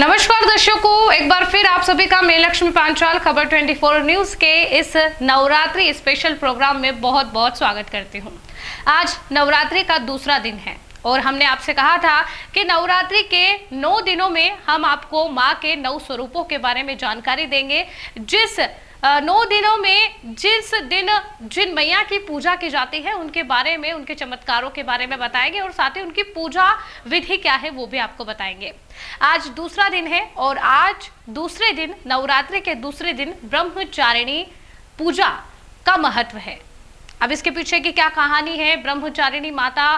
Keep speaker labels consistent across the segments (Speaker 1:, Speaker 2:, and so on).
Speaker 1: नमस्कार दर्शकों, एक बार फिर आप सभी का मैं लक्ष्मी पांचाल खबर 24 न्यूज के इस नवरात्रि स्पेशल प्रोग्राम में बहुत बहुत स्वागत करती हूं। आज नवरात्रि का दूसरा दिन है और हमने आपसे कहा था कि नवरात्रि के 9 दिनों में हम आपको माँ के 9 स्वरूपों के बारे में जानकारी देंगे। जिस 9 दिनों में जिस दिन जिन मैया की पूजा की जाती है उनके बारे में, उनके चमत्कारों के बारे में बताएंगे और साथ ही उनकी पूजा विधि क्या है वो भी आपको बताएंगे। आज दूसरा दिन है और आज दूसरे दिन, नवरात्रि के दूसरे दिन ब्रह्मचारिणी पूजा का महत्व है। अब इसके पीछे की क्या कहानी है, ब्रह्मचारिणी माता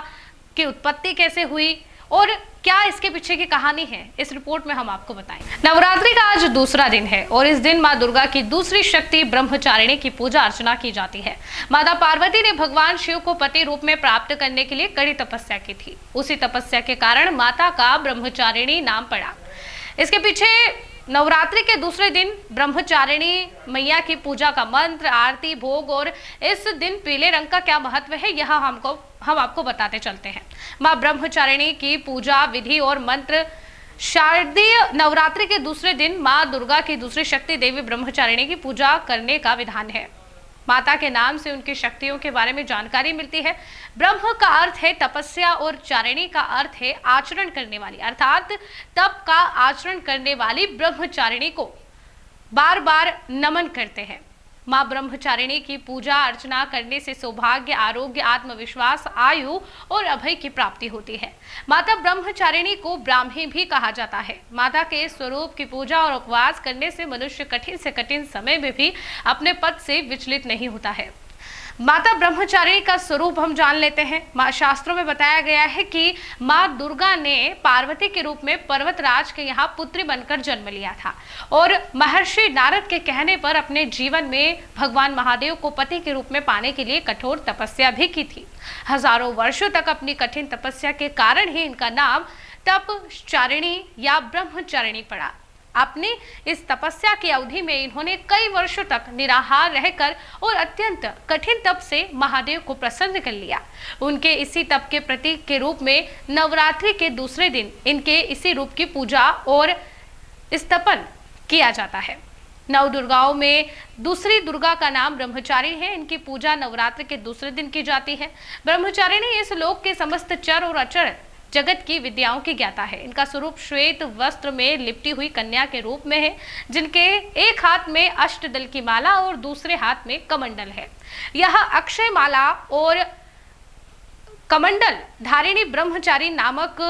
Speaker 1: की उत्पत्ति कैसे हुई और क्या इसके पीछे की कहानी है, इस रिपोर्ट में हम आपको बताएंगे। नवरात्रि का आज दूसरा दिन है और इस दिन मां दुर्गा की दूसरी शक्ति ब्रह्मचारिणी की पूजा अर्चना की जाती है। माता पार्वती ने भगवान शिव को पति रूप में प्राप्त करने के लिए कड़ी तपस्या की थी। उसी तपस्या के कारण माता का ब्रह्मचारिणी नाम पड़ा। इसके पीछे नवरात्रि के दूसरे दिन ब्रह्मचारिणी मैया की पूजा का मंत्र, आरती, भोग और इस दिन पीले रंग का क्या महत्व है यह हम आपको बताते चलते हैं। मां ब्रह्मचारिणी की पूजा विधि और मंत्र। शारदीय नवरात्रि के दूसरे दिन मां दुर्गा की दूसरी शक्ति देवी ब्रह्मचारिणी की पूजा करने का विधान है। माता के नाम से उनकी शक्तियों के बारे में जानकारी मिलती है। ब्रह्म का अर्थ है तपस्या और चारिणी का अर्थ है आचरण करने वाली, अर्थात तप का आचरण करने वाली ब्रह्मचारिणी को बार बार नमन करते हैं। मां ब्रह्मचारिणी की पूजा अर्चना करने से सौभाग्य, आरोग्य, आत्मविश्वास, आयु और अभय की प्राप्ति होती है। माता ब्रह्मचारिणी को ब्राह्मी भी कहा जाता है। माता के स्वरूप की पूजा और उपवास करने से मनुष्य कठिन से कठिन समय में भी अपने पद से विचलित नहीं होता है। माता ब्रह्मचारिणी का स्वरूप हम जान लेते हैं। शास्त्रों में बताया गया है कि माँ दुर्गा ने पार्वती के रूप में पर्वतराज के यहाँ पुत्री बनकर जन्म लिया था और महर्षि नारद के कहने पर अपने जीवन में भगवान महादेव को पति के रूप में पाने के लिए कठोर तपस्या भी की थी। हजारों वर्षों तक अपनी कठिन तपस्या के कारण ही इनका नाम तपचारिणी या ब्रह्मचारिणी पड़ा। अपनी इस तपस्या की अवधि में इन्होंने कई वर्षों तक निराहार रहकर और अत्यंत कठिन तप से महादेव को प्रसन्न कर लिया। उनके इसी तप के प्रतीक के रूप में नवरात्रि के दूसरे दिन इनके इसी रूप की पूजा और स्तपन किया जाता है। 9 दुर्गाओं में दूसरी दुर्गा का नाम ब्रह्मचारिणी है। इनकी पूजा नवरात्रि के दूसरे दिन की जाती है। ब्रह्मचारिणी इस लोक के समस्त चर और अचर जगत की विद्याओं की ज्ञाता है। इनका स्वरूप श्वेत वस्त्र में लिपटी हुई कन्या के रूप में है, जिनके एक हाथ में अष्टदल की माला और दूसरे हाथ में कमंडल है। यह अक्षय माला और कमंडल धारिणी ब्रह्मचारी नामक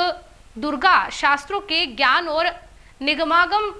Speaker 1: दुर्गा शास्त्रों के ज्ञान और निगमागम,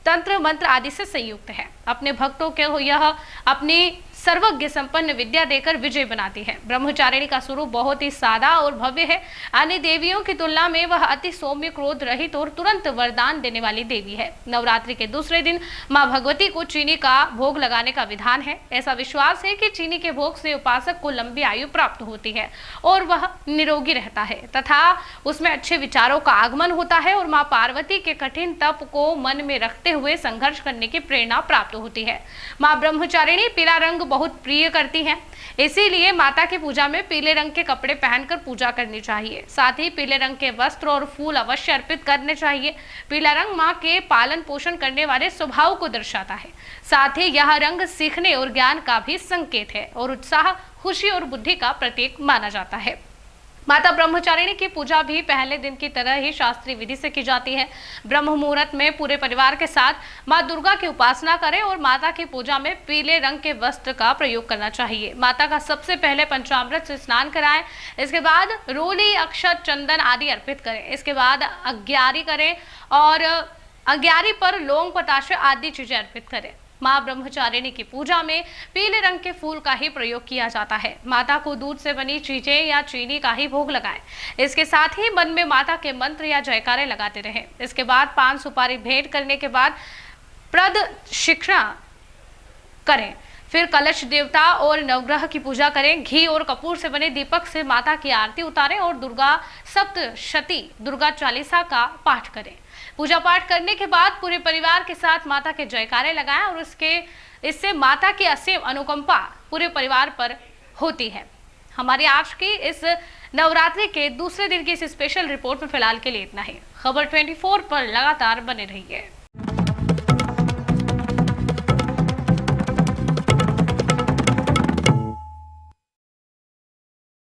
Speaker 1: तंत्र, मंत्र आदि से संयुक्त है। अपने भक्तों के यह अपनी सर्वज्ञ संपन्न विद्या देकर विजय बनाती है। ब्रह्मचारिणी का स्वरूप बहुत ही सादा और भव्य है। अन्य देवियों की तुलना में वह अति सौम्य, क्रोध रहित और तुरंत वरदान देने वाली देवी है। नवरात्रि के दूसरे दिन मां भगवती को चीनी का भोग लगाने का विधान है। ऐसा विश्वास है कि चीनी के भोग से उपासक को लंबी आयु प्राप्त होती है और वह निरोगी रहता है तथा उसमें अच्छे विचारों का आगमन होता है और मां पार्वती के कठिन तप को मन में रखते हुए संघर्ष करने की प्रेरणा प्राप्त होती है। मां ब्रह्मचारिणी पीला रंग बहुत प्रिय करती हैं, इसीलिए माता की पूजा में पीले रंग के कपड़े पहनकर पूजा करनी चाहिए। साथ ही पीले रंग के वस्त्र और फूल अवश्य अर्पित करने चाहिए। पीला रंग मां के पालन पोषण करने वाले स्वभाव को दर्शाता है। साथ ही यह रंग सीखने और ज्ञान का भी संकेत है और उत्साह, खुशी और बुद्धि का प्रतीक माना जाता है। माता ब्रह्मचारिणी की पूजा भी पहले दिन की तरह ही शास्त्रीय विधि से की जाती है। ब्रह्म मुहूर्त में पूरे परिवार के साथ मां दुर्गा की उपासना करें और माता की पूजा में पीले रंग के वस्त्र का प्रयोग करना चाहिए। माता का सबसे पहले पंचामृत से स्नान कराएं। इसके बाद रोली, अक्षत, चंदन आदि अर्पित करें। इसके बाद अग्यारी करें और अग्यारी पर लौंग, पताशे आदि चीजें अर्पित करें। मां ब्रह्मचारिणी की पूजा में पीले रंग के फूल का ही प्रयोग किया जाता है। माता को दूध से बनी चीजें या चीनी का ही भोग लगाएं। इसके साथ ही मन में माता के मंत्र या जयकारे लगाते रहें। इसके बाद पान सुपारी भेंट करने के बाद प्रदक्षिणा करें। फिर कलश देवता और नवग्रह की पूजा करें। घी और कपूर से बने दीपक से माता की आरती उतारें और दुर्गा सप्तशती, दुर्गा चालीसा का पाठ करें। पूजा पाठ करने के बाद पूरे परिवार के साथ माता के जयकारे लगाएं और इससे माता की असीम अनुकंपा पूरे परिवार पर होती है। हमारी आज की इस नवरात्रि के दूसरे दिन की इस स्पेशल रिपोर्ट में फिलहाल के लिए इतना ही। खबर 24 पर लगातार बने रहिए।